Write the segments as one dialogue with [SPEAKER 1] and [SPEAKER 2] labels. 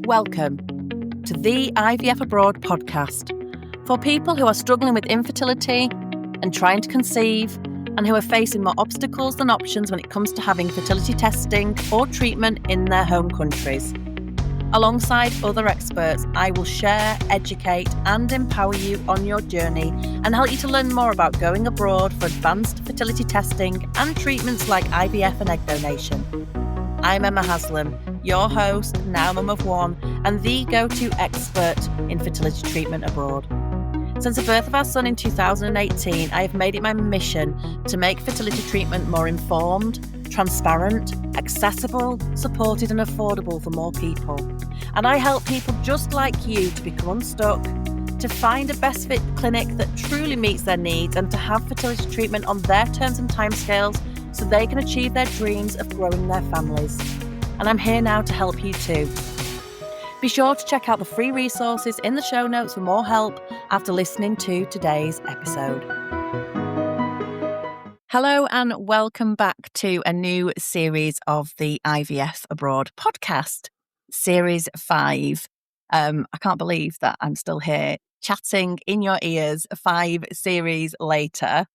[SPEAKER 1] Welcome to the IVF Abroad podcast for people who are struggling with infertility and trying to conceive and who are facing more obstacles than options when it comes to having fertility testing or treatment in their home countries. Alongside other experts, I will share, educate and empower you on your journey and help you to learn more about going abroad for advanced fertility testing and treatments like IVF and egg donation. I'm Emma Haslam, your host, now mum of one, and the go-to expert in fertility treatment abroad. Since the birth of our son in 2018, I have made it my mission to make fertility treatment more informed, transparent, accessible, supported and affordable for more people. And I help people just like you to become unstuck, to find a best fit clinic that truly meets their needs and to have fertility treatment on their terms and timescales so they can achieve their dreams of growing their families. And I'm here now to help you too. Be sure to check out the free resources in the show notes for more help after listening to today's episode. Hello and welcome back to a new series of the IVF Abroad podcast, Series 5. I can't believe that I'm still here chatting in your ears 5 series later.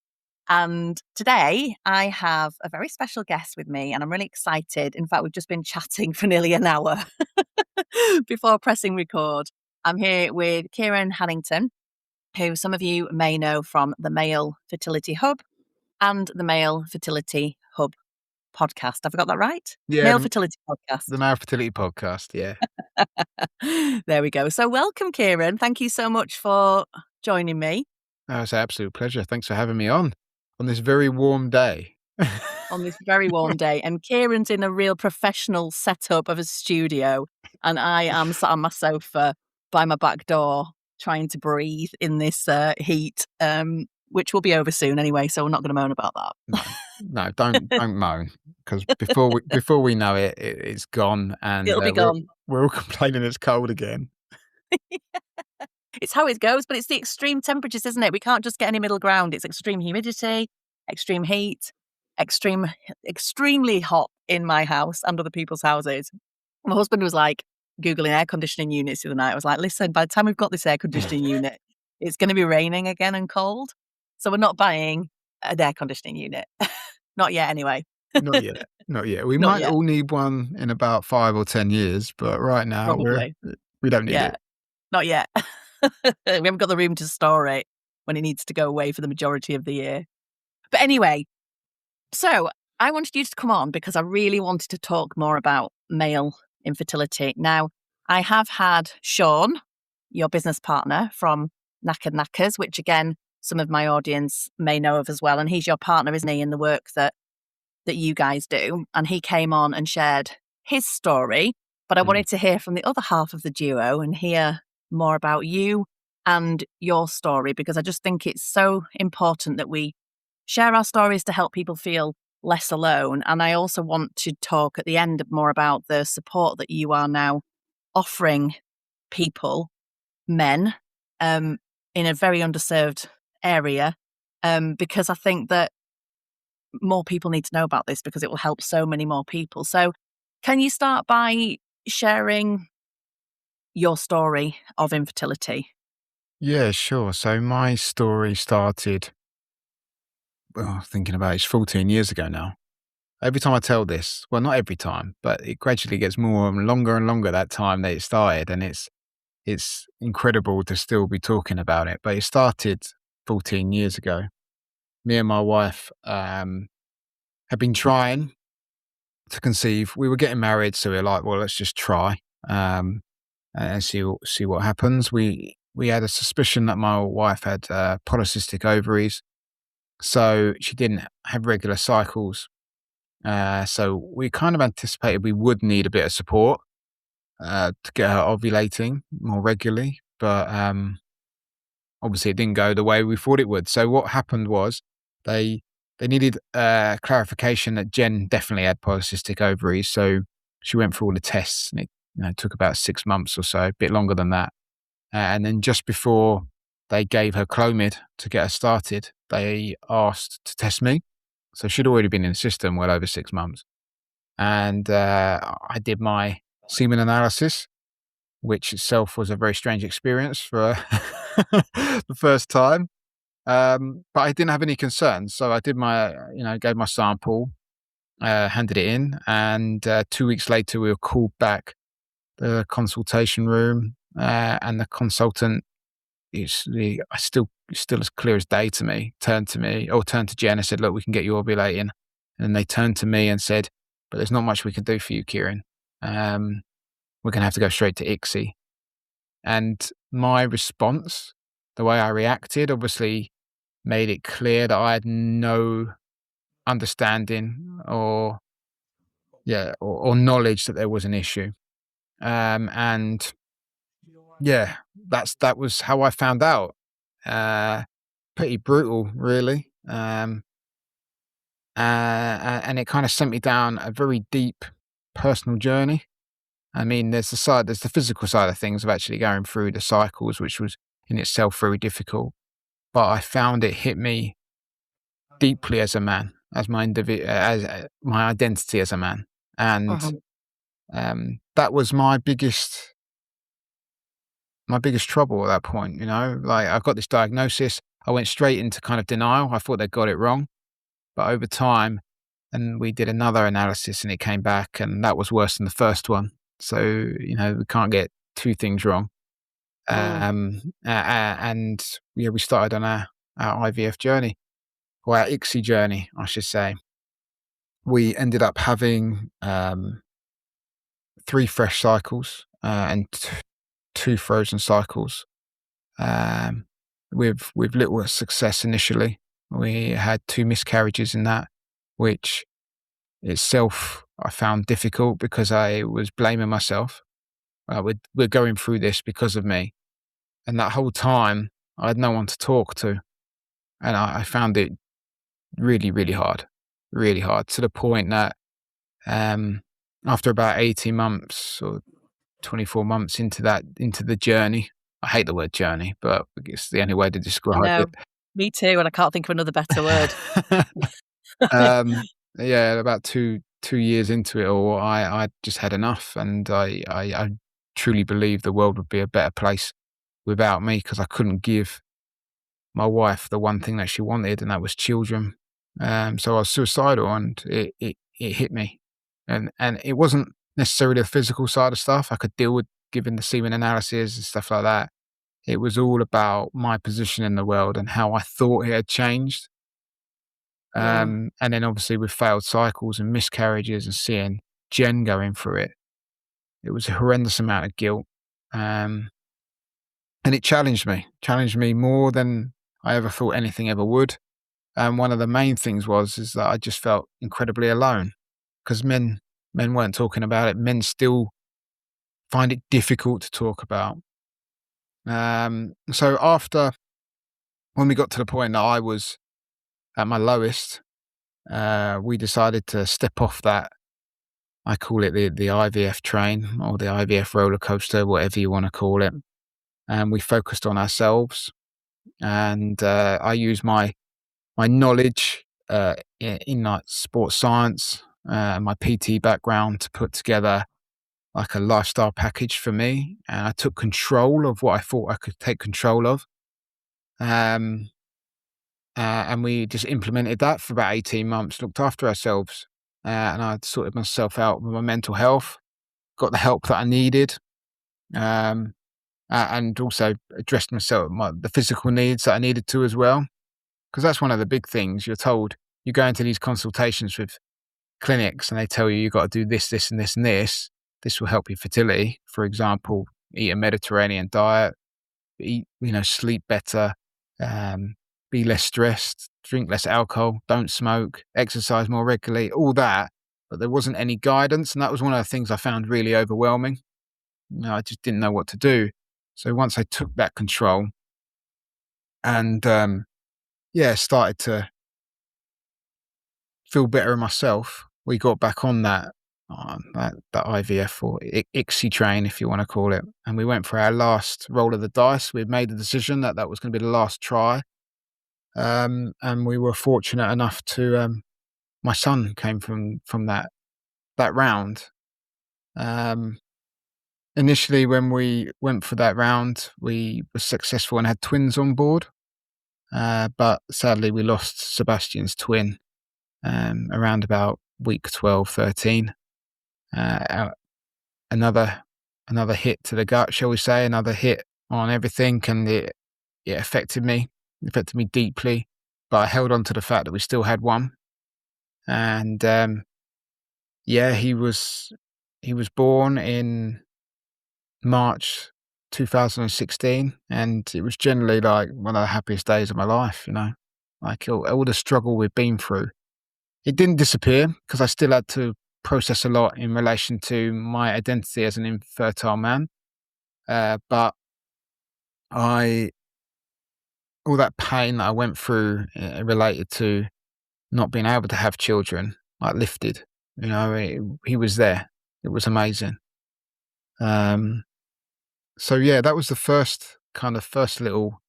[SPEAKER 1] And today I have a very special guest with me and I'm really excited. In fact, we've just been chatting for nearly an hour before pressing record. I'm here with Ciaran Hannington, who some of you may know from the Male Fertility Hub and the Male Fertility Hub podcast. Have I got that right?
[SPEAKER 2] Yeah.
[SPEAKER 1] Male Fertility Podcast.
[SPEAKER 2] The Male Fertility Podcast, yeah.
[SPEAKER 1] There we go. So welcome, Ciaran. Thank you so much for joining me.
[SPEAKER 2] Oh, it's an absolute pleasure. Thanks for having me on this very warm day.
[SPEAKER 1] On this very warm day. And Ciaran's in a real professional setup of a studio. And I am sat on my sofa by my back door trying to breathe in this heat, which will be over soon anyway. So we're not going to moan about that.
[SPEAKER 2] No, don't moan. Because before we know it, it's gone. And
[SPEAKER 1] it'll be gone.
[SPEAKER 2] We're all complaining it's cold again.
[SPEAKER 1] Yeah. It's how it goes, but it's the extreme temperatures, isn't it? We can't just get any middle ground. It's extreme humidity, extreme heat, extremely hot in my house and other people's houses. My husband was like Googling air conditioning units the other night. I was like, listen, by the time we've got this air conditioning unit, it's going to be raining again and cold. So we're not buying an air conditioning unit. Not yet, anyway.
[SPEAKER 2] Not yet. We might all need one in about 5 or 10 years, but right now we don't need it.
[SPEAKER 1] Not yet. We haven't got the room to store it when it needs to go away for the majority of the year. But anyway, so I wanted you to come on because I really wanted to talk more about male infertility. Now, I have had Sean, your business partner from Knackered Knackers, which again, some of my audience may know of as well. And he's your partner, isn't he, in the work that you guys do. And he came on and shared his story. But I wanted to hear from the other half of the duo and hear more about you and your story, because I just think it's so important that we share our stories to help people feel less alone. And I also want to talk at the end more about the support that you are now offering people, men, in a very underserved area, because I think that more people need to know about this because it will help so many more people. So can you start by sharing your story of infertility?
[SPEAKER 2] Yeah, sure. So my story started, thinking about it's 14 years ago now. Every time I tell this, well, not every time, but it gradually gets more and longer that time that it started. And it's incredible to still be talking about it. But it started 14 years ago. Me and my wife had been trying to conceive. We were getting married, so we were like, well, let's just try. And see what happens. We had a suspicion that my wife had polycystic ovaries, so she didn't have regular cycles. So we kind of anticipated we would need a bit of support to get her ovulating more regularly, but obviously it didn't go the way we thought it would. So what happened was they needed clarification that Jen definitely had polycystic ovaries. So she went through all the tests, and it took about 6 months or so, a bit longer than that. And then just before they gave her Clomid to get her started, they asked to test me. So she'd already been in the system well over 6 months. and I did my semen analysis, which itself was a very strange experience for the first time. But I didn't have any concerns, so I did gave my sample, handed it in, and 2 weeks later we were called back the consultation room, and the consultant still as clear as day to me, turned to Jen and said, "Look, we can get you ovulating." And they turned to me and said, "But there's not much we can do for you, Ciaran. We're going to have to go straight to ICSI." And my response, the way I reacted, obviously made it clear that I had no understanding or knowledge that there was an issue. And yeah, that was how I found out. Pretty brutal, really. And it kind of sent me down a very deep personal journey. I mean, there's the physical side of things of actually going through the cycles, which was in itself very difficult. But I found it hit me deeply as a man, as my identity as a man, and that was my biggest trouble at that point. Like, I got this diagnosis, I went straight into kind of denial. I thought they got it wrong, but over time, and we did another analysis, and it came back, and that was worse than the first one. So we can't get two things wrong. And we started on our IVF journey, or our ICSI journey, I should say. We ended up having 3 fresh cycles and 2 frozen cycles, with little success initially. We had 2 miscarriages in that, which itself I found difficult because I was blaming myself. We're going through this because of me. And that whole time, I had no one to talk to. And I found it really, really hard, to the point that after about 18 months or 24 months into the journey, I hate the word journey, but it's the only way to describe it.
[SPEAKER 1] Me too, and I can't think of another better word.
[SPEAKER 2] About two years into it all, I just had enough, and I truly believe the world would be a better place without me, because I couldn't give my wife the one thing that she wanted, and that was children. So I was suicidal, and it hit me, and it wasn't necessarily the physical side of stuff. I could deal with giving the semen analysis and stuff like that. It was all about my position in the world and how I thought it had changed. And then obviously with failed cycles and miscarriages and seeing Jen going through it was a horrendous amount of guilt. And it challenged me more than I ever thought anything ever would. And one of the main things is that I just felt incredibly alone, because men weren't talking about it. Men still find it difficult to talk about. So when we got to the point that I was at my lowest, we decided to step off that. I call it the IVF train, or the IVF roller coaster, whatever you want to call it. And we focused on ourselves. And I used my knowledge in like sports science, and my PT background to put together like a lifestyle package for me. And I took control of what I thought I could take control of. And we just implemented that for about 18 months, looked after ourselves. And I sorted myself out with my mental health, got the help that I needed, and also addressed the physical needs that I needed to as well. Because that's one of the big things. You're told, you go into these consultations with clinics and they tell you you've got to do this, this, and this, and this. This will help your fertility. For example, eat a Mediterranean diet, sleep better, be less stressed, drink less alcohol, don't smoke, exercise more regularly, all that. But there wasn't any guidance. And that was one of the things I found really overwhelming. I just didn't know what to do. So once I took that control and, started to feel better in myself, we got back on that IVF or ICSI train, if you want to call it. And we went for our last roll of the dice. We'd made the decision that was going to be the last try. And we were fortunate enough to, my son came from that that round. Initially, when we went for that round, we were successful and had twins on board. But sadly, we lost Sebastian's twin around about week 12, 13. Another hit to the gut, shall we say, another hit on everything, and it affected me deeply. But I held on to the fact that we still had one, and he was born in March 2016, and it was generally like one of the happiest days of my life. Like all the struggle we've been through, it didn't disappear because I still had to process a lot in relation to my identity as an infertile man. But all that pain that I went through related to not being able to have children, like lifted. He was there. It was amazing. So yeah, that was the first little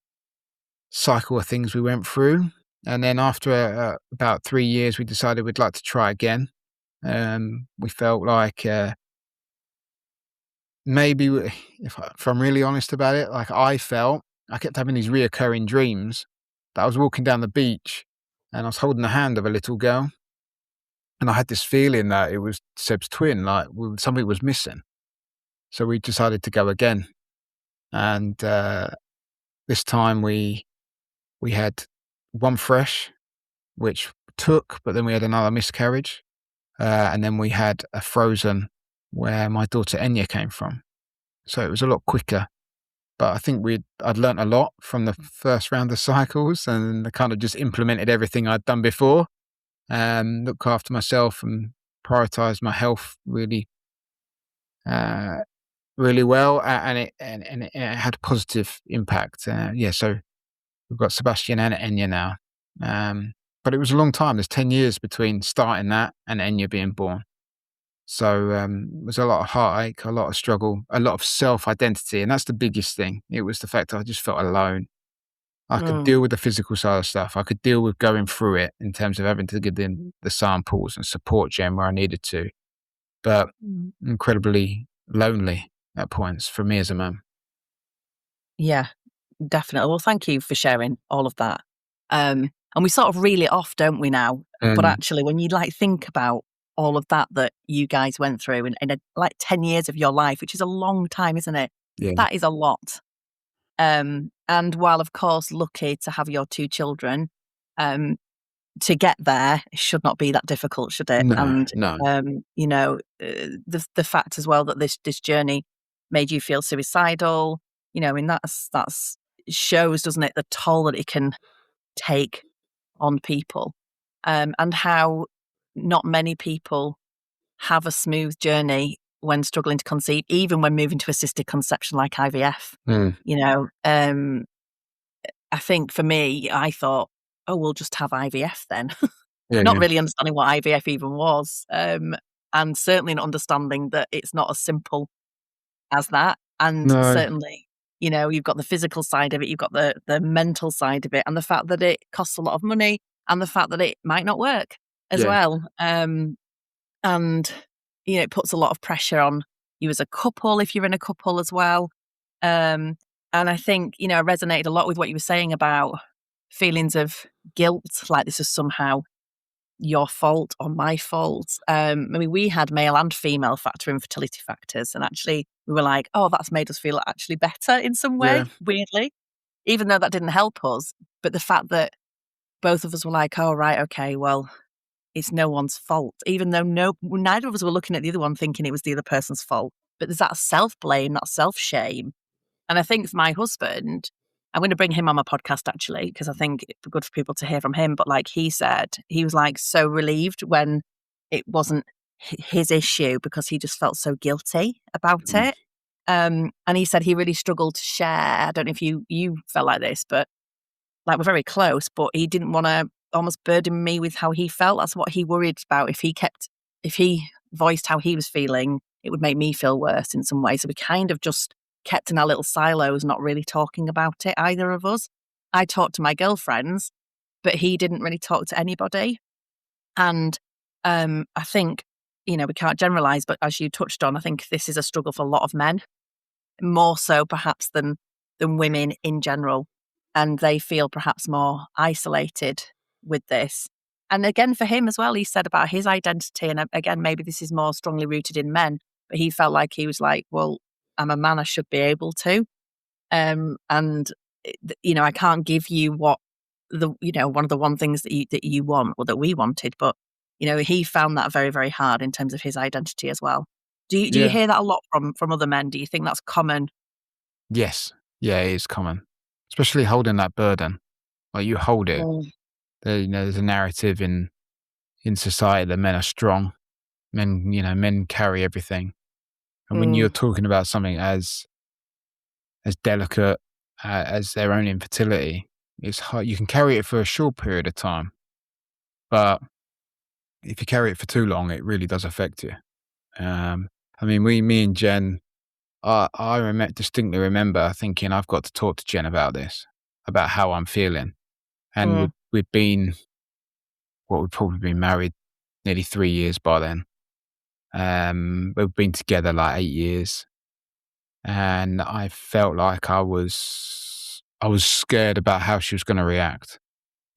[SPEAKER 2] cycle of things we went through. And then after about 3 years, we decided we'd like to try again. We felt like maybe, if I'm really honest about it, like I kept having these reoccurring dreams that I was walking down the beach and I was holding the hand of a little girl. And I had this feeling that it was Seb's twin, like something was missing. So we decided to go again. And this time we had one fresh, which took, but then we had another miscarriage. And then we had a frozen where my daughter Enya came from. So it was a lot quicker. But I think I'd learnt a lot from the first round of cycles, and I kind of just implemented everything I'd done before. Look after myself and prioritise my health really well, and it had a positive impact. So we've got Sebastian and Enya now. But it was a long time. There's 10 years between starting that and Enya being born. So it was a lot of heartache, a lot of struggle, a lot of self-identity. And that's the biggest thing. It was the fact that I just felt alone. I could deal with the physical side of stuff. I could deal with going through it in terms of having to give in the samples and support Jen where I needed to. But incredibly lonely at points for me as a man.
[SPEAKER 1] Yeah, definitely. Well, thank you for sharing all of that. And we sort of reel it off, don't we now? But actually, when you think about all of that you guys went through in 10 years of your life, which is a long time, isn't it?
[SPEAKER 2] Yeah.
[SPEAKER 1] That is a lot. And while, of course, lucky to have your 2 children, to get there, it should not be that difficult, should it?
[SPEAKER 2] No.
[SPEAKER 1] The fact as well that this journey made you feel suicidal, that's shows, doesn't it, the toll that it can take on people, and how not many people have a smooth journey when struggling to conceive, even when moving to assisted conception like IVF. I think for me, I thought, oh, we'll just have IVF then. Not really understanding what IVF even was, and certainly not understanding that it's not as simple as that. And certainly, you've got the physical side of it, you've got the mental side of it, and the fact that it costs a lot of money, and the fact that it might not work as well. And it puts a lot of pressure on you as a couple if you're in a couple as well. And I think, I resonated a lot with what you were saying about feelings of guilt, like this is somehow your fault or my fault. We had male and female factor infertility factors, and actually we were like, oh, that's made us feel actually better in some way, weirdly, even though that didn't help us. But the fact that both of us were like, oh, right, okay, well, it's no one's fault, even though neither of us were looking at the other one thinking it was the other person's fault. But there's that self-blame, that self-shame. And I think for my husband, I'm going to bring him on my podcast actually, because I think it's good for people to hear from him. But like he said, he was so relieved when it wasn't his issue, because he just felt so guilty about it. And he said he really struggled to share. I don't know if you felt like this, but we're very close, but he didn't want to almost burden me with how he felt. That's what he worried about. If he voiced how he was feeling, it would make me feel worse in some way. So we kind of just kept in our little silos, not really talking about it, either of us. I talked to my girlfriends, but he didn't really talk to anybody. And I think we can't generalize, but as you touched on, I think this is a struggle for a lot of men, more so perhaps than women in general. And they feel perhaps more isolated with this. And again, for him as well, he said about his identity, and again, maybe this is more strongly rooted in men, but he felt like he was like, well, I'm a man, I should be able to. And, I can't give you what one of the one things that you want or that we wanted, but, he found that very, very hard in terms of his identity as well. Do you
[SPEAKER 2] Yeah.
[SPEAKER 1] hear that a lot from other men? Do you think that's common?
[SPEAKER 2] Yes. Yeah, it is common, especially holding that burden. Like you hold it. There's a narrative in society that men are strong. Men carry everything. And when you're talking about something as delicate as their own infertility, it's hard. You can carry it for a short period of time, but if you carry it for too long, it really does affect you. Me and Jen, I distinctly remember thinking, I've got to talk to Jen about this, about how I'm feeling. And we'd been, we'd probably been married nearly 3 years by then. We've been together like 8 years. And I felt like I was scared about how she was going to react,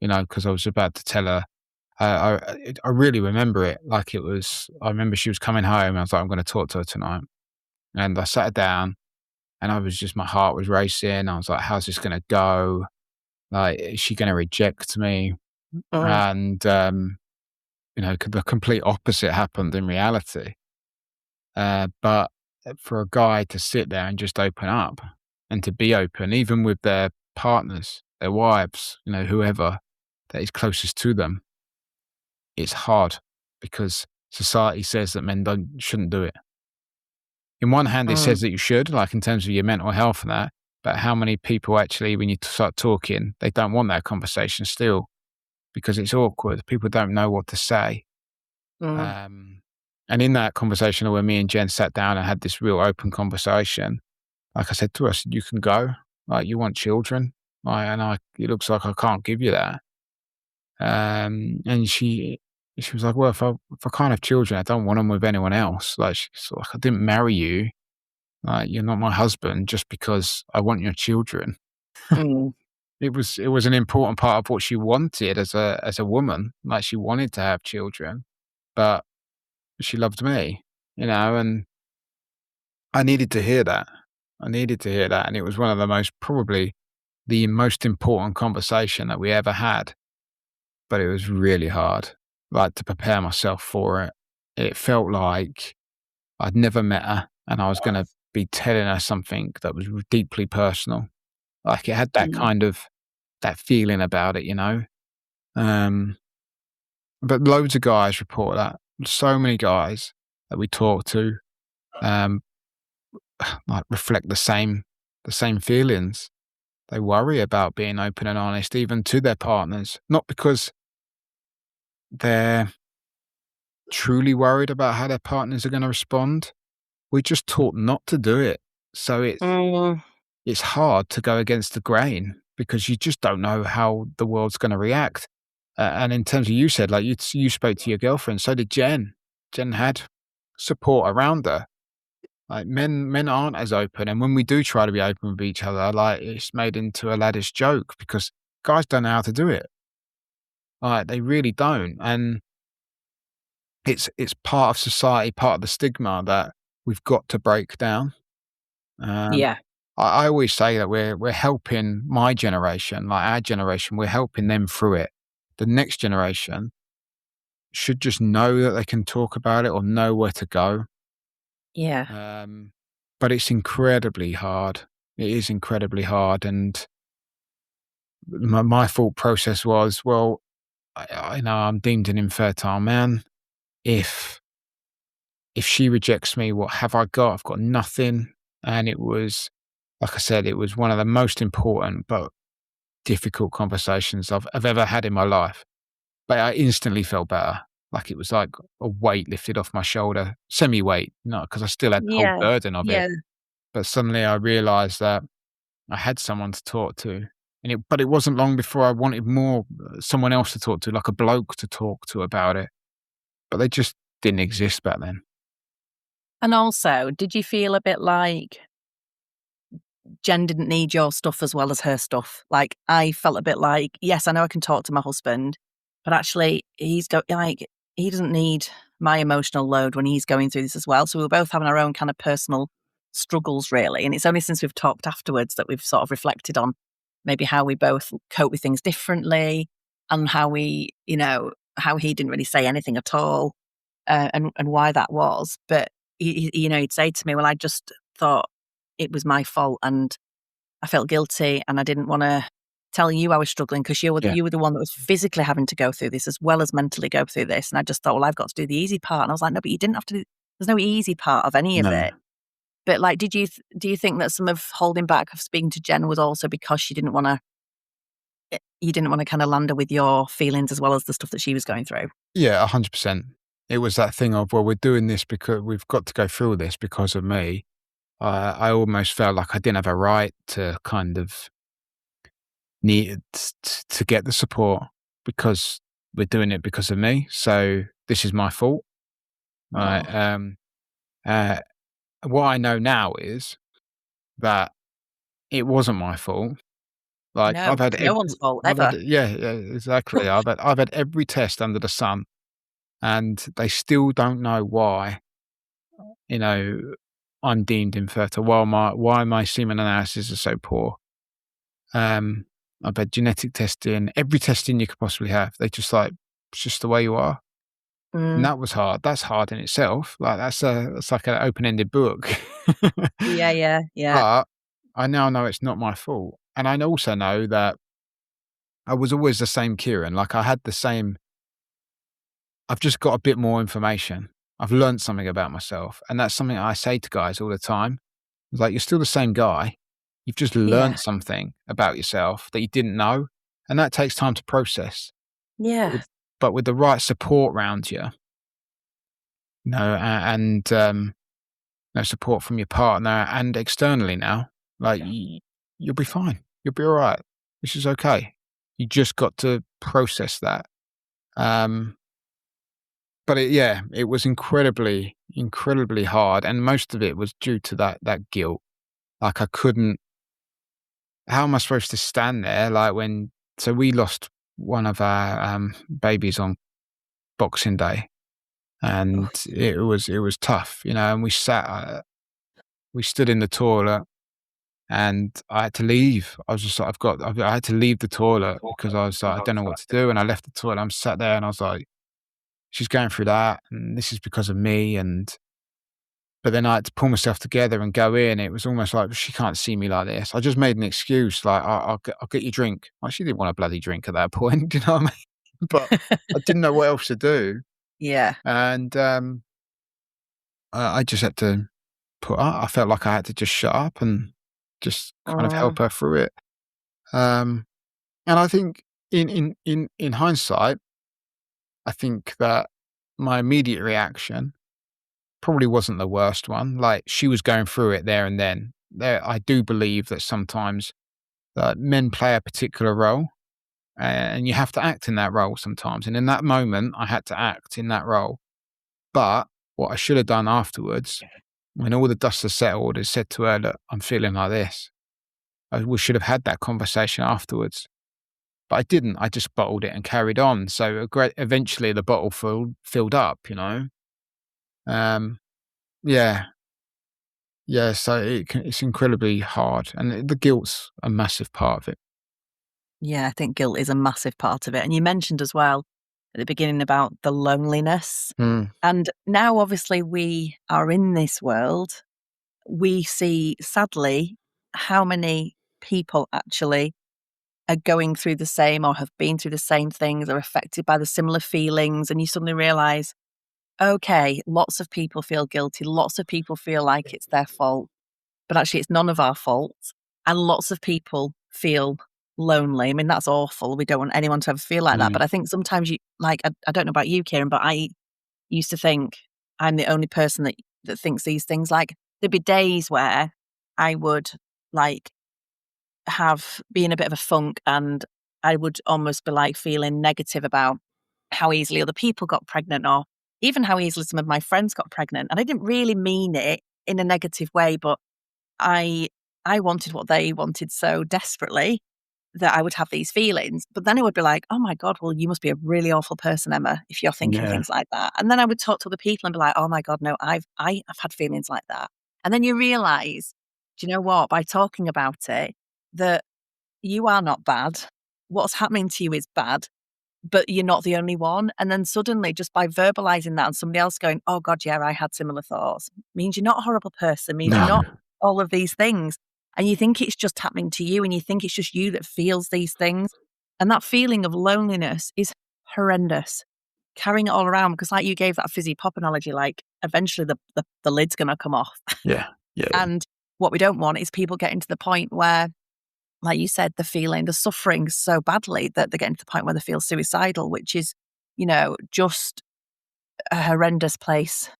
[SPEAKER 2] because I was about to tell her. I really remember it like it was. I remember she was coming home. And I was like, I'm going to talk to her tonight. And I sat her down, and my heart was racing. I was like, how's this going to go? Like, is she going to reject me? And the complete opposite happened in reality. But for a guy to sit there and just open up and to be open, even with their partners, their wives, whoever that is closest to them, it's hard because society says that men shouldn't do it. In one hand, it says that you should, like in terms of your mental health and that, but how many people actually, when you start talking, they don't want that conversation still because it's awkward. People don't know what to say. And in that conversation where me and Jen sat down and had this real open conversation, like I said to her, you can go, like you want children, it looks like I can't give you that. And she was like, well, if I can't have children, I don't want them with anyone else. Like, she's like, I didn't marry you. Like, you're not my husband just because I want your children. It was an important part of what she wanted as a woman. Like, she wanted to have children, but she loved me, and I needed to hear that. And it was one of probably the most important conversation that we ever had. But it was really hard, like, to prepare myself for it. It felt like I'd never met her and I was going to be telling her something that was deeply personal. Like, it had that kind of, that feeling about it, But loads of guys report that. So many guys that we talk to, like, reflect the same feelings. They worry about being open and honest, even to their partners, not because they're truly worried about how their partners are going to respond. We're just taught not to do it. So it's hard to go against the grain because you just don't know how the world's going to react. And in terms of, you said, like, you spoke to your girlfriend, so did Jen. Jen had support around her. Like, men aren't as open. And when we do try to be open with each other, like, it's made into a laddish joke because guys don't know how to do it. Like, they really don't. And it's part of society, part of the stigma that we've got to break down. I always say that we're helping my generation, like our generation, we're helping them through it. The next generation should just know that they can talk about it or know where to go.
[SPEAKER 1] Yeah.
[SPEAKER 2] But it's incredibly hard. It is incredibly hard. And my thought process was, well, I know I'm deemed an infertile man. If she rejects me, what have I got? I've got nothing. And it was, like I said, it was one of the most important but difficult conversations I've ever had in my life. But I instantly felt better. Like, it was like a weight lifted off my shoulder, semi-weight, because I still had the whole burden of it. But suddenly I realised that I had someone to talk to. But it wasn't long before I wanted someone else to talk to, like a bloke to talk to about it. But they just didn't exist back then.
[SPEAKER 1] And also, did you feel a bit like Jen didn't need your stuff as well as her stuff? Like, I felt a bit like, yes, I know I can talk to my husband, but actually he doesn't need my emotional load when he's going through this as well. So we were both having our own kind of personal struggles, really. And it's only since we've talked afterwards that we've sort of reflected on maybe how we both cope with things differently, and how how he didn't really say anything at all, and why that was. But he'd say to me, well, I just thought it was my fault and I felt guilty and I didn't want to tell you I was struggling because you were the one that was physically having to go through this as well as mentally go through this. And I just thought, well, I've got to do the easy part. And I was like, no, but you didn't have to there's no easy part of any of
[SPEAKER 2] No.
[SPEAKER 1] it. But like, do you think that some of holding back of speaking to Jen was also because you didn't want to kind of land her with your feelings as well as the stuff that she was going through?
[SPEAKER 2] Yeah, 100%. It was that thing of, well, we're doing this because we've got to go through this because of me. I almost felt like I didn't have a right to kind of need to get the support because we're doing it because of me. So this is my fault. Right. What I know now is that it wasn't my fault. Like
[SPEAKER 1] No, it's no one's fault ever.
[SPEAKER 2] yeah, exactly. I've had every test under the sun, and they still don't know why. I'm deemed infertile. Why my semen analysis is so poor. I've had genetic testing, every testing you could possibly have. They just like, it's just the way you are. And that was hard. That's hard in itself. Like that's like an open-ended book.
[SPEAKER 1] Yeah.
[SPEAKER 2] But I now know it's not my fault. And I also know that I was always the same Ciaran. Like I've just got a bit more information. I've learned something about myself. And that's something I say to guys all the time. It's like, you're still the same guy. You've just learned something about yourself that you didn't know. And that takes time to process.
[SPEAKER 1] Yeah.
[SPEAKER 2] But with the right support around you, and support from your partner and externally now, like you'll be fine. You'll be all right. This is okay. You just got to process that. But it was incredibly, incredibly hard. And most of it was due to that guilt. Like I couldn't, how am I supposed to stand there? Like so we lost one of our babies on Boxing Day, and it was tough, and we stood in the toilet, and I had to leave. I was just like, I had to leave the toilet because I was like, I don't know what to do. And I left the toilet. I'm sat there and I was like, she's going through that and this is because of me. But then I had to pull myself together and go in. It was almost like, she can't see me like this. I just made an excuse. Like, I'll get you a drink. Well, she didn't want a bloody drink at that point. Do you know what I mean? But I didn't know what else to do.
[SPEAKER 1] Yeah.
[SPEAKER 2] And I just had to put up. I felt like I had to just shut up and just kind of help her through it. And I think in hindsight, I think that my immediate reaction probably wasn't the worst one. Like she was going through it there and then. I do believe that sometimes men play a particular role, and you have to act in that role sometimes. And in that moment, I had to act in that role. But what I should have done afterwards, when all the dust has settled, is said to her, look, I'm feeling like this. We should have had that conversation afterwards. But I didn't. I just bottled it and carried on. So eventually the bottle filled up, Yeah, so it's incredibly hard. And the guilt's a massive part of it.
[SPEAKER 1] Yeah, I think guilt is a massive part of it. And you mentioned as well at the beginning about the loneliness. And now, obviously, we are in this world. We see, sadly, how many people actually are going through the same or have been through the same things, are affected by the similar feelings. And you suddenly realize, okay, lots of people feel guilty. Lots of people feel like it's their fault, but actually it's none of our fault. And lots of people feel lonely. I mean, that's awful. We don't want anyone to ever feel like that. But I think sometimes I don't know about you, Ciaran, but I used to think I'm the only person that thinks these things. Like there'd be days where I would be in a bit of a funk and I would almost be like feeling negative about how easily other people got pregnant or even how easily some of my friends got pregnant. And I didn't really mean it in a negative way, but I wanted what they wanted so desperately that I would have these feelings. But then it would be like, oh my God, well, you must be a really awful person, Emma, if you're thinking
[SPEAKER 2] Yeah.
[SPEAKER 1] things like that. And then I would talk to other people and be like, oh my God, no, I've had feelings like that. And then you realize, do you know what? By talking about it, that you are not bad. What's happening to you is bad, but you're not the only one. And then suddenly, just by verbalizing that and somebody else going, oh God, yeah, I had similar thoughts, means you're not a horrible person, means you're
[SPEAKER 2] No.
[SPEAKER 1] not all of these things. And you think it's just happening to you and you think it's just you that feels these things. And that feeling of loneliness is horrendous. Carrying it all around, because like you gave that fizzy pop analogy, like eventually the lid's going to come off.
[SPEAKER 2] Yeah. Yeah.
[SPEAKER 1] And what we don't want is people getting to the point where, like you said, the suffering so badly that they're getting to the point where they feel suicidal, which is, just a horrendous place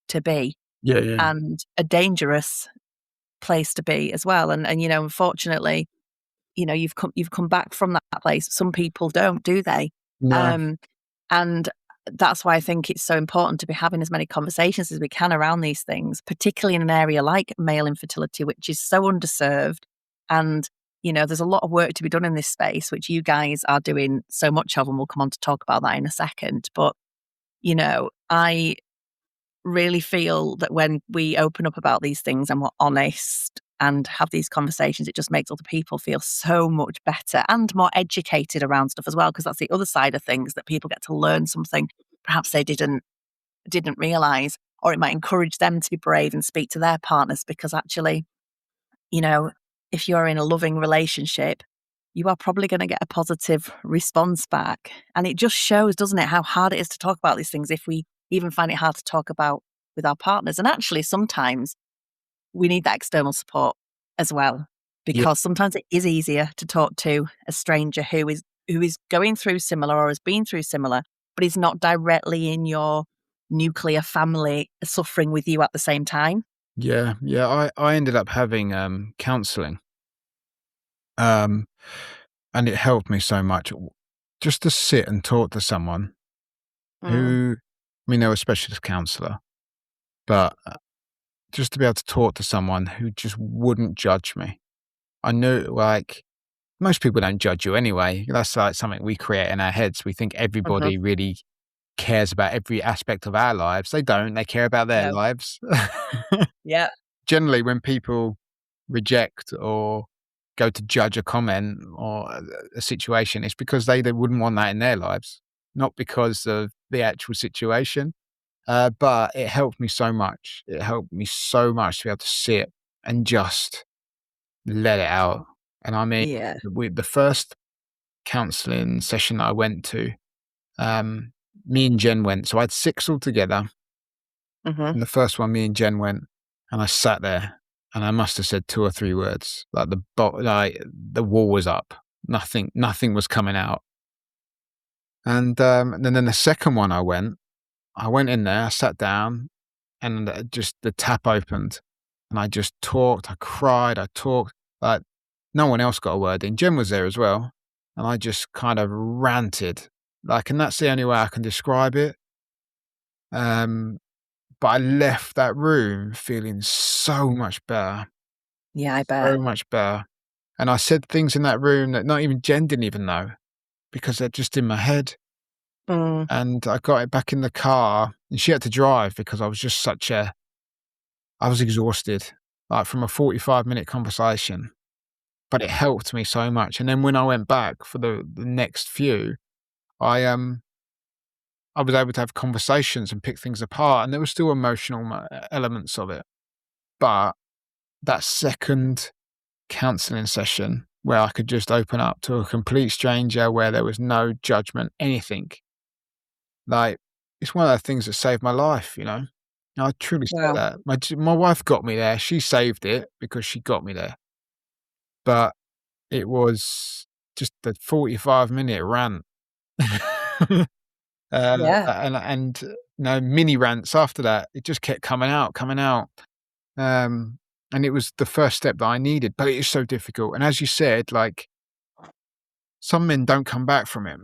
[SPEAKER 1] to be
[SPEAKER 2] Yeah. Yeah.
[SPEAKER 1] and a dangerous place to be as well. And unfortunately, you've come back from that place. Some people don't, do they?
[SPEAKER 2] No.
[SPEAKER 1] And that's why I think it's so important to be having as many conversations as we can around these things, particularly in an area like male infertility, which is so underserved. And, there's a lot of work to be done in this space, which you guys are doing so much of, and we'll come on to talk about that in a second. But, I really feel that when we open up about these things and we're honest and have these conversations, it just makes other people feel so much better and more educated around stuff as well, because that's the other side of things, that people get to learn something perhaps they didn't realize, or it might encourage them to be brave and speak to their partners, because actually, if you're in a loving relationship, you are probably going to get a positive response back. And it just shows, doesn't it, how hard it is to talk about these things if we even find it hard to talk about with our partners. And actually, sometimes we need that external support as well,
[SPEAKER 2] Yeah.
[SPEAKER 1] because sometimes it is easier to talk to a stranger who is going through similar or has been through similar, but is not directly in your nuclear family suffering with you at the same time.
[SPEAKER 2] Yeah. Yeah. I ended up having counselling. And it helped me so much just to sit and talk to someone who, I mean, they're a specialist counsellor, but just to be able to talk to someone who just wouldn't judge me. I knew, like, most people don't judge you anyway. That's like something we create in our heads. We think everybody really cares about every aspect of our lives. They don't. They care about their
[SPEAKER 1] No.
[SPEAKER 2] lives.
[SPEAKER 1] Yeah.
[SPEAKER 2] Generally, when people reject or go to judge a comment or a situation, it's because they wouldn't want that in their lives, not because of the actual situation. But it helped me so much. It helped me so much to be able to sit and just let it out. And I mean,
[SPEAKER 1] Yeah.
[SPEAKER 2] with the first counselling session that I went to, me and Jen went. So I had 6 altogether. And the first one, me and Jen went, and I sat there, and I must have said 2 or 3 words. Like the wall was up. Nothing was coming out. And then the second one I went in there, I sat down, and just the tap opened, and I just talked. I cried. I talked. Like, no one else got a word in. Jen was there as well, and I just kind of ranted. Like, and that's the only way I can describe it. But I left that room feeling so much better.
[SPEAKER 1] Yeah, I bet.
[SPEAKER 2] So much better. And I said things in that room that not even Jen didn't even know, because they're just in my head. And I got it back in the car, and she had to drive because I was just I was exhausted, like from a 45-minute conversation. But it helped me so much. And then when I went back for the next few, I was able to have conversations and pick things apart, and there were still emotional elements of it. But that second counselling session where I could just open up to a complete stranger, where there was no judgment, anything, like, it's one of the things that saved my life, I truly say
[SPEAKER 1] Wow.
[SPEAKER 2] that. My wife got me there. She saved it because she got me there. But it was just the 45-minute rant.
[SPEAKER 1] Yeah.
[SPEAKER 2] And mini rants after that. It just kept coming out. And it was the first step that I needed, but it is so difficult. And as you said, like, some men don't come back from it.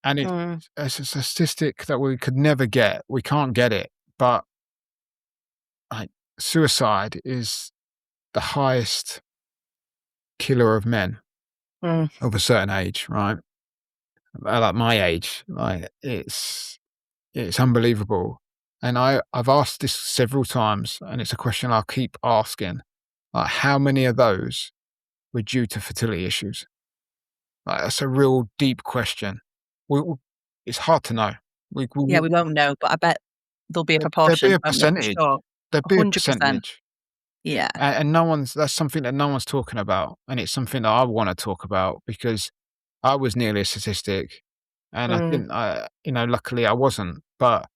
[SPEAKER 2] And it's a statistic that we could never get. We can't get it. But like, suicide is the highest killer of men of a certain age, right? Like my age, like it's unbelievable. And I've asked this several times, and it's a question I'll keep asking. Like, how many of those were due to fertility issues? Like, that's a real deep question. It's hard to know. We
[SPEAKER 1] won't know, but I bet there'll be a
[SPEAKER 2] there'd
[SPEAKER 1] proportion.
[SPEAKER 2] be a
[SPEAKER 1] Won't there, for
[SPEAKER 2] percentage.
[SPEAKER 1] sure.
[SPEAKER 2] There'd be a
[SPEAKER 1] 100%.
[SPEAKER 2] percentage.
[SPEAKER 1] Yeah.
[SPEAKER 2] And that's something that no one's talking about. And it's something that I want to talk about because I was nearly a statistic and I didn't, luckily I wasn't, but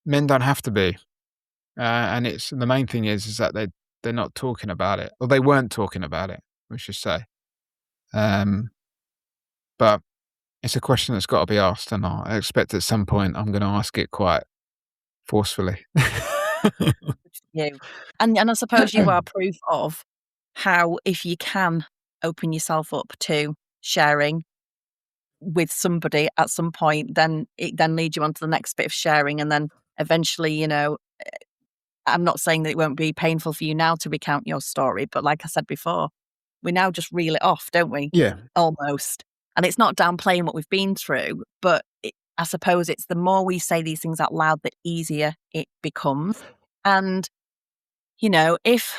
[SPEAKER 2] men don't have to be. And it's, the main thing is that they're not talking about it, or they weren't talking about it, we should say. But it's a question that's got to be asked, and I expect at some point I'm going to ask it quite forcefully.
[SPEAKER 1] You. And I suppose you are proof of how, if you can open yourself up to sharing with somebody at some point, then it then leads you on to the next bit of sharing. And then eventually, I'm not saying that it won't be painful for you now to recount your story, but like I said before, we now just reel it off, don't we?
[SPEAKER 2] Yeah.
[SPEAKER 1] Almost. And it's not downplaying what we've been through, but I suppose it's the more we say these things out loud, the easier it becomes. And, if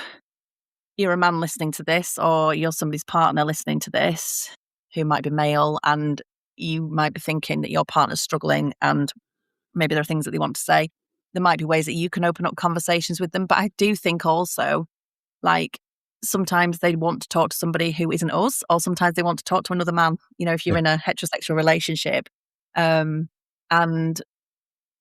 [SPEAKER 1] you're a man listening to this, or you're somebody's partner listening to this who might be male, and you might be thinking that your partner's struggling and maybe there are things that they want to say, there might be ways that you can open up conversations with them. But I do think also, like, sometimes they want to talk to somebody who isn't us, or sometimes they want to talk to another man, if you're in a heterosexual relationship. And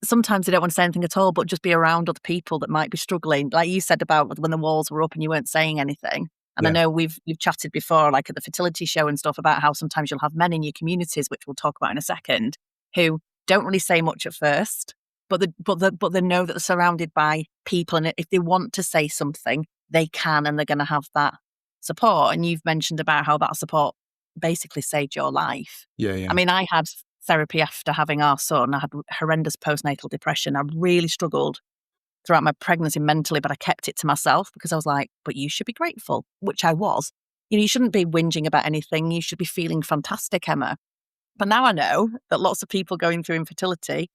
[SPEAKER 1] sometimes they don't want to say anything at all, but just be around other people that might be struggling. Like you said about when the walls were up and you weren't saying anything. And I know we've chatted before, like at the fertility show and stuff, about how sometimes you'll have men in your communities, which we'll talk about in a second, who don't really say much at first, but they know that they're surrounded by people, and if they want to say something, they can, and they're going to have that support. And you've mentioned about how that support basically saved your life.
[SPEAKER 2] Yeah.
[SPEAKER 1] I mean, I had therapy after having our son. I had horrendous postnatal depression. I really struggled throughout my pregnancy mentally, but I kept it to myself because I was like, but you should be grateful, which I was. You shouldn't be whinging about anything. You should be feeling fantastic, Emma. But now I know that lots of people going through infertility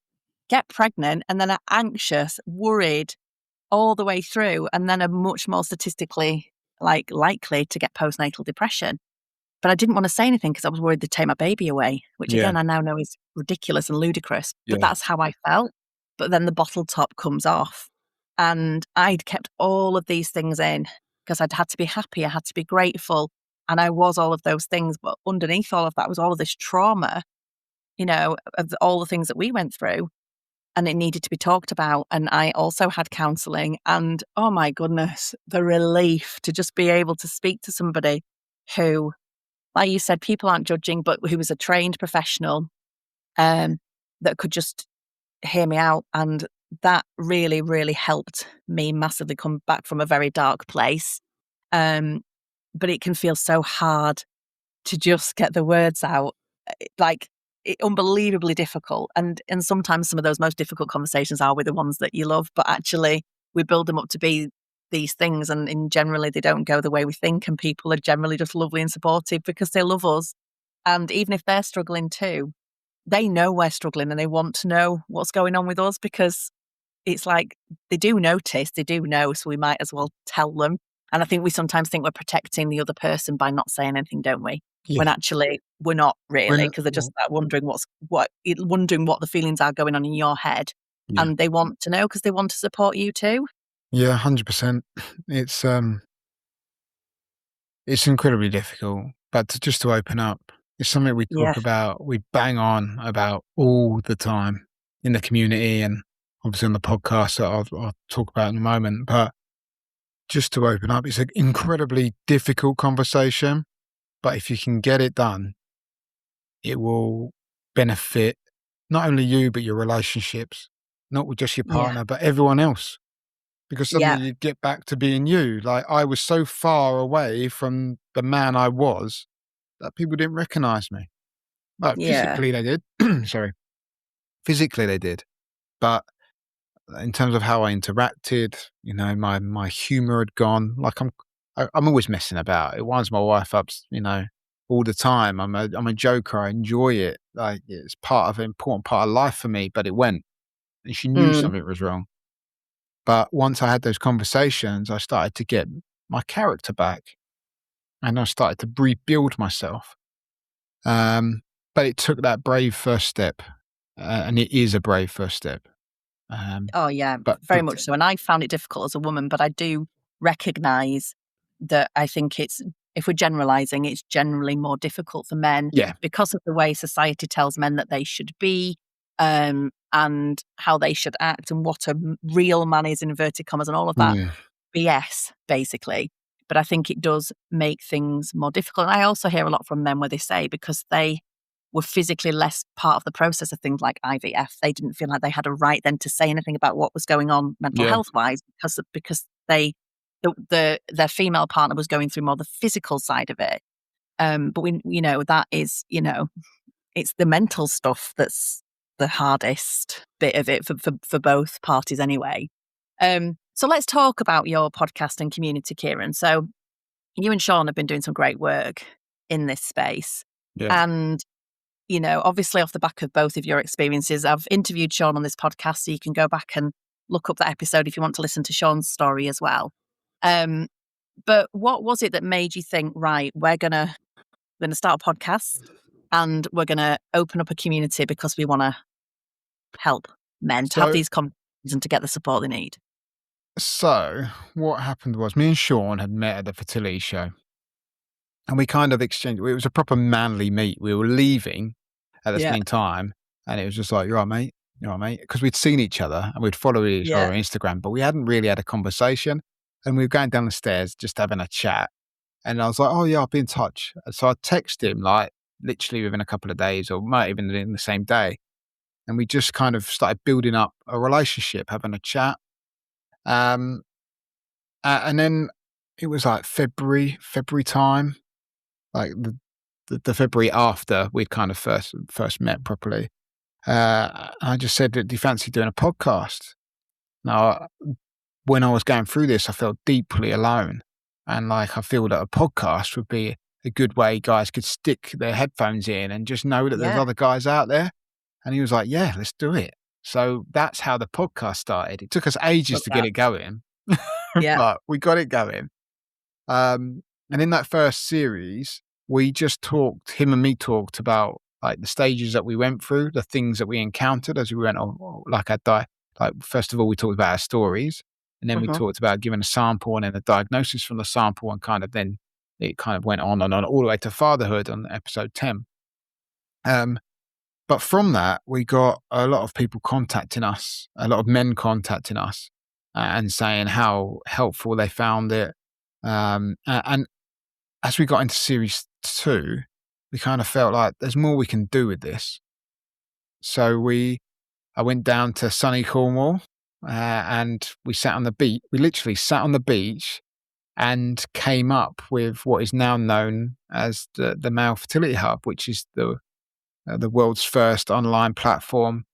[SPEAKER 1] get pregnant and then are anxious, worried all the way through, and then are much more statistically likely to get postnatal depression. But I didn't want to say anything because I was worried they'd take my baby away, which again, I now know is ridiculous and ludicrous. But that's how I felt. But then the bottle top comes off. And I'd kept all of these things in because I'd had to be happy. I had to be grateful. And I was all of those things. But underneath all of that was all of this trauma, of all the things that we went through. And it needed to be talked about. And I also had counselling. And oh my goodness, the relief to just be able to speak to somebody who, like you said, people aren't judging, but who was a trained professional that could just hear me out. And that really, really helped me massively come back from a very dark place. But it can feel so hard to just get the words out, unbelievably difficult. And sometimes some of those most difficult conversations are with the ones that you love, but actually we build them up to be these things, and generally they don't go the way we think, and people are generally just lovely and supportive because they love us. And even if they're struggling too, they know we're struggling and they want to know what's going on with us, because it's like they do notice, they do know, so we might as well tell them. And I think we sometimes think we're protecting the other person by not saying anything, don't we? Yeah. When actually we're not really, because they're just wondering what the feelings are going on in your head. Yeah. And they want to know because they want to support you too.
[SPEAKER 2] Yeah, 100%. It's incredibly difficult, but to open up, it's something we talk about, we bang on about all the time in the community and obviously on the podcast that I'll talk about in a moment. But just to open up, it's an incredibly difficult conversation, but if you can get it done, it will benefit not only you, but your relationships, not with just your partner, but everyone else. Because suddenly you get back to being you. Like, I was so far away from the man I was that people didn't recognize me. Like
[SPEAKER 1] Yeah.
[SPEAKER 2] physically they did. Sorry. Physically they did. But in terms of how I interacted, my humor had gone. Like I'm always messing about. It winds my wife up, all the time. I'm a joker. I enjoy it. Like it's part of an important part of life for me. But it went, and she knew
[SPEAKER 1] Mm.
[SPEAKER 2] something was wrong. But once I had those conversations, I started to get my character back, and I started to rebuild myself. But it took that brave first step, and it is a brave first step.
[SPEAKER 1] Oh, yeah,
[SPEAKER 2] But
[SPEAKER 1] very much so. And I found it difficult as a woman, but I do recognise that I think if we're generalising, it's generally more difficult for men
[SPEAKER 2] yeah,
[SPEAKER 1] because of the way society tells men that they should be, and how they should act and what a real man is, in inverted commas, and all of that
[SPEAKER 2] mm,
[SPEAKER 1] BS, basically. But I think it does make things more difficult. And I also hear a lot from men where they say because they were physically less part of the process of things like IVF, they didn't feel like they had a right then to say anything about what was going on mental
[SPEAKER 2] yeah.
[SPEAKER 1] health wise because their female partner was going through more the physical side of it. But that is, it's the mental stuff that's the hardest bit of it for both parties anyway. So let's talk about your podcast and community, Ciaran. So you and Sean have been doing some great work in this space.
[SPEAKER 2] Yeah.
[SPEAKER 1] And, obviously off the back of both of your experiences, I've interviewed Sean on this podcast, so you can go back and look up that episode if you want to listen to Sean's story as well. But what was it that made you think, right, we're going to start a podcast and we're going to open up a community because we want to help men to have these conversations and to get the support they need?
[SPEAKER 2] So what happened was me and Sean had met at the fertility show, and we kind of exchanged. It was a proper manly meet. We were leaving at the same time, and it was just like, "You're right, mate. You're right, mate," because we'd seen each other and we'd followed each other on Instagram, but we hadn't really had a conversation. And we were going down the stairs, just having a chat. And I was like, "Oh yeah, I'll be in touch." So I texted him like literally within a couple of days, or might even in the same day. And we just kind of started building up a relationship, having a chat. Um, and then it was like February time, like the February after we'd kind of first met properly. I just said, "Do you fancy doing a podcast?" Now, when I was going through this, I felt deeply alone, and like I feel that a podcast would be a good way guys could stick their headphones in and just know that there's other guys out there. And he was like, "Yeah, let's do it." So that's how the podcast started. It took us ages to get it going, but we got it going. And in that first series, we just talked, him and me talked about like the stages that we went through, the things that we encountered as we went on. Like first of all, we talked about our stories, and then we talked about giving a sample and then a diagnosis from the sample, and kind of then it kind of went on and on all the way to fatherhood on episode 10. But from that, we got a lot of people contacting us, a lot of men contacting us and saying how helpful they found it. And as we got into series 2, we kind of felt like there's more we can do with this. So I went down to sunny Cornwall and we sat on the beach. We literally sat on the beach and came up with what is now known as the Male Fertility Hub, which is the world's first online platform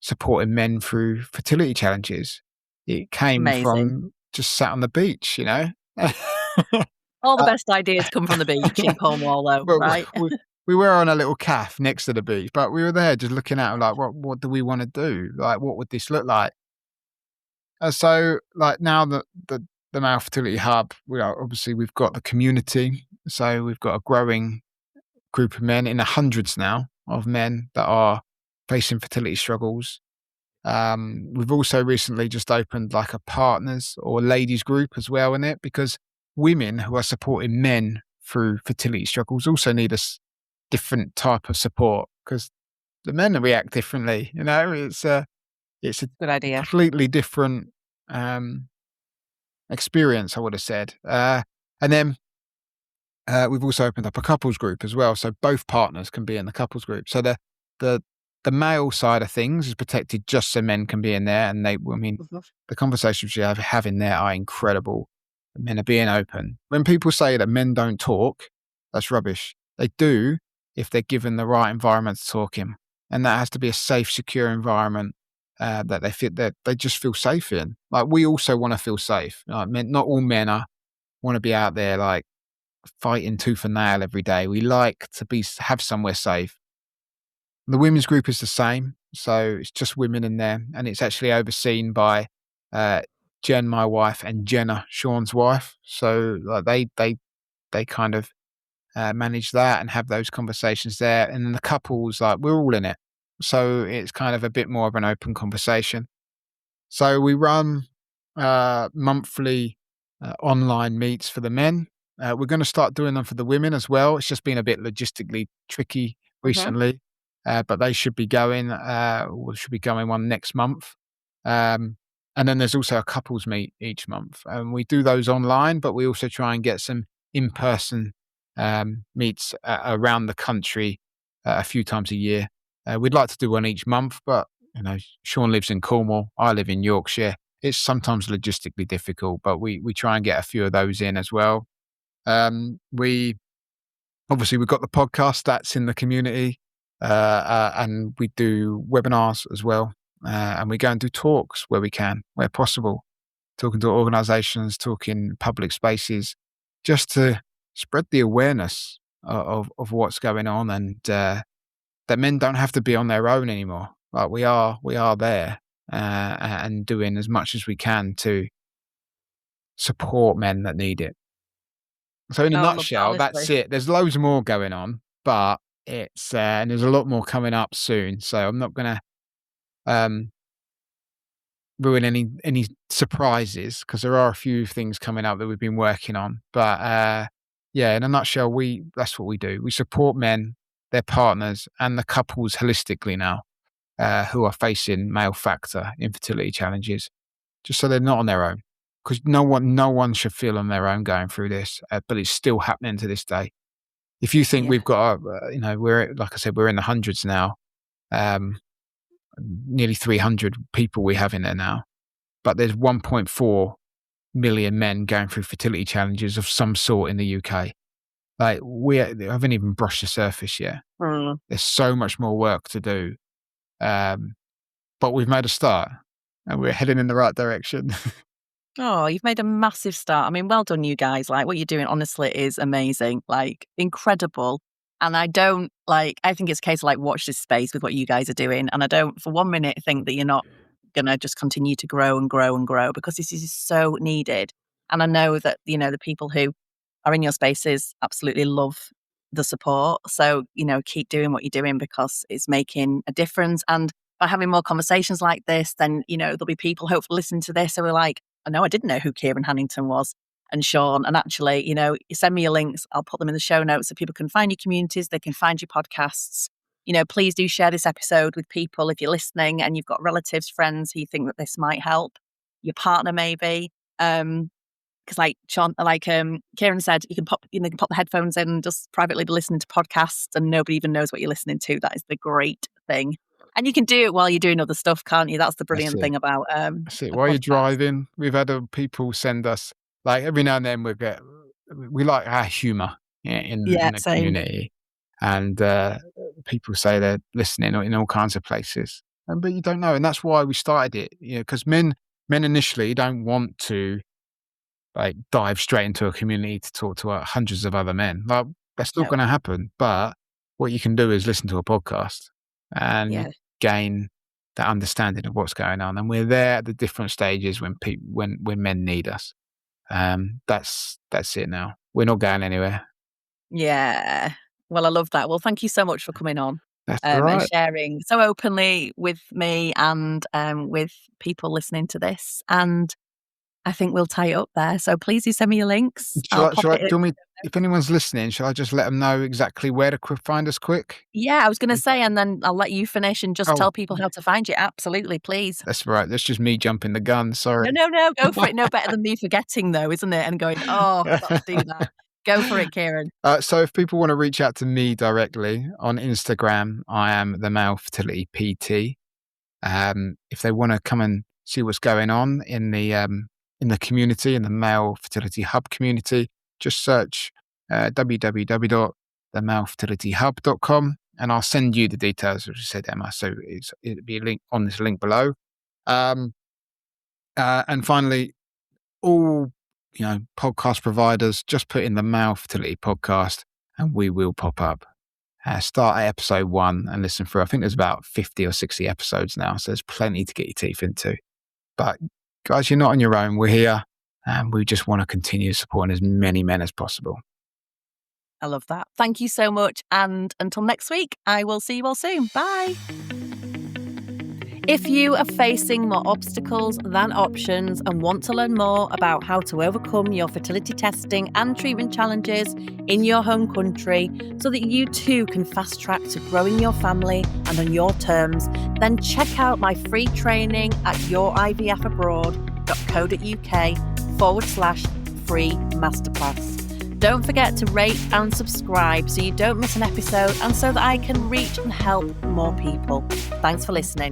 [SPEAKER 2] supporting men through fertility challenges. It came from just sat on the beach,
[SPEAKER 1] All the best ideas come from the beach in Cornwall, though, right?
[SPEAKER 2] We were on a little calf next to the beach, but we were there just looking at like, what do we want to do? Like, what would this look like? So, like now the Male Fertility Hub, we've got the community. So we've got a growing group of men in the hundreds now of men that are facing fertility struggles. We've also recently just opened like a partners or ladies group as well in it, because women who are supporting men through fertility struggles also need a different type of support, because the men react differently. It's a
[SPEAKER 1] good idea.
[SPEAKER 2] Completely different experience, I would have said. And then we've also opened up a couples group as well, so both partners can be in the couples group. So the male side of things is protected just so men can be in there, and the conversations you have in there are incredible. Men are being open. When people say that men don't talk, that's rubbish. They do, if they're given the right environment to talk in. And that has to be a safe, secure environment that they feel that they just feel safe in. Like, we also want to feel safe. Like, not all men want to be out there like fighting tooth and nail every day. We like to have somewhere safe. The women's group is the same, so it's just women in there, and it's actually overseen by Jen, my wife, and Jenna, Sean's wife. So like they kind of manage that and have those conversations there. And then the couples, like, we're all in it, so it's kind of a bit more of an open conversation. So we run monthly online meets for the men. We're going to start doing them for the women as well. It's just been a bit logistically tricky recently, but they should be going. We should be going one next month. And then there's also a couples meet each month, and we do those online, but we also try and get some in-person meets around the country a few times a year. We'd like to do one each month, but Sean lives in Cornwall, I live in Yorkshire. It's sometimes logistically difficult, but we try and get a few of those in as well. We've got the podcast that's in the community, and we do webinars as well. And we go and do talks where we can, where possible, talking to organisations, talking public spaces, just to spread the awareness of what's going on, and that men don't have to be on their own anymore. Like, we are there and doing as much as we can to support men that need it. So in a nutshell, that's it. There's loads more going on, but it's and there's a lot more coming up soon. So I'm not going to ruin any surprises, because there are a few things coming up that we've been working on. But in a nutshell, that's what we do. We support men, their partners, and the couples holistically now, who are facing male factor infertility challenges, just so they're not on their own. Because no one should feel on their own going through this, but it's still happening to this day. If you think we've got, we're, like I said, we're in the hundreds now, nearly 300 people we have in there now, but there's 1.4 million men going through fertility challenges of some sort in the UK. Like, we haven't even brushed the surface yet. There's so much more work to do, but we've made a start, and we're heading in the right direction.
[SPEAKER 1] Oh, you've made a massive start. I mean, well done, you guys. Like, what you're doing, honestly, is amazing. Like, incredible. And I think it's a case of like, watch this space with what you guys are doing. And I don't for 1 minute think that you're not going to just continue to grow and grow and grow, because this is so needed. And I know that, the people who are in your spaces absolutely love the support. So, keep doing what you're doing, because it's making a difference. And by having more conversations like this, then, there'll be people hopefully listening to this who are like, I know I didn't know who Ciaran Hannington was, and Sean. And actually, you send me your links. I'll put them in the show notes so people can find your communities. They can find your podcasts. Please do share this episode with people if you're listening and you've got relatives, friends who you think that this might help, your partner maybe. Because like Ciaran said, you can pop the headphones in and just privately be listening to podcasts, and nobody even knows what you're listening to. That is the great thing. And you can do it while you're doing other stuff, can't you? That's the brilliant thing about
[SPEAKER 2] while you're driving. We've had people send us, like, every now and then we like our humour in the community, and people say they're listening in all kinds of places, but you don't know, and that's why we started it. Because men initially don't want to like dive straight into a community to talk to hundreds of other men. Like, that's not going to happen. But what you can do is listen to a podcast and gain that understanding of what's going on. And we're there at the different stages when men need us. That's it now. We're not going anywhere.
[SPEAKER 1] Yeah. Well, I love that. Well, thank you so much for coming on.
[SPEAKER 2] That's all right.
[SPEAKER 1] And sharing so openly with me and with people listening to this. And I think we'll tie it up there. So please do send me your links.
[SPEAKER 2] If anyone's listening, shall I just let them know exactly where to find us quick?
[SPEAKER 1] Yeah, I was going to say, and then I'll let you finish and just tell people how to find you. Absolutely, please.
[SPEAKER 2] That's right. That's just me jumping the gun. Sorry.
[SPEAKER 1] No, go for it. No better than me forgetting, though, isn't it? And going, I've got to do that. Go for it, Ciaran.
[SPEAKER 2] So if people want to reach out to me directly on Instagram, I am the Male Fertility PT. If they want to come and see what's going on in the community, in the Male Fertility Hub community, just search www.themalefertilityhub.com. themalefertilityhub.com, and I'll send you the details, as you said, Emma. So it'll be a link on this link below. And finally, all podcast providers, just put in the Male Fertility Podcast, and we will pop up. Start at episode 1 and listen through. I think there's about 50 or 60 episodes now, so there's plenty to get your teeth into. But guys, you're not on your own. We're here, and we just want to continue supporting as many men as possible.
[SPEAKER 1] I love that. Thank you so much. And until next week, I will see you all soon. Bye. If you are facing more obstacles than options and want to learn more about how to overcome your fertility testing and treatment challenges in your home country so that you too can fast track to growing your family and on your terms, then check out my free training at yourivfabroad.co.uk/free masterclass. Don't forget to rate and subscribe so you don't miss an episode and so that I can reach and help more people. Thanks for listening.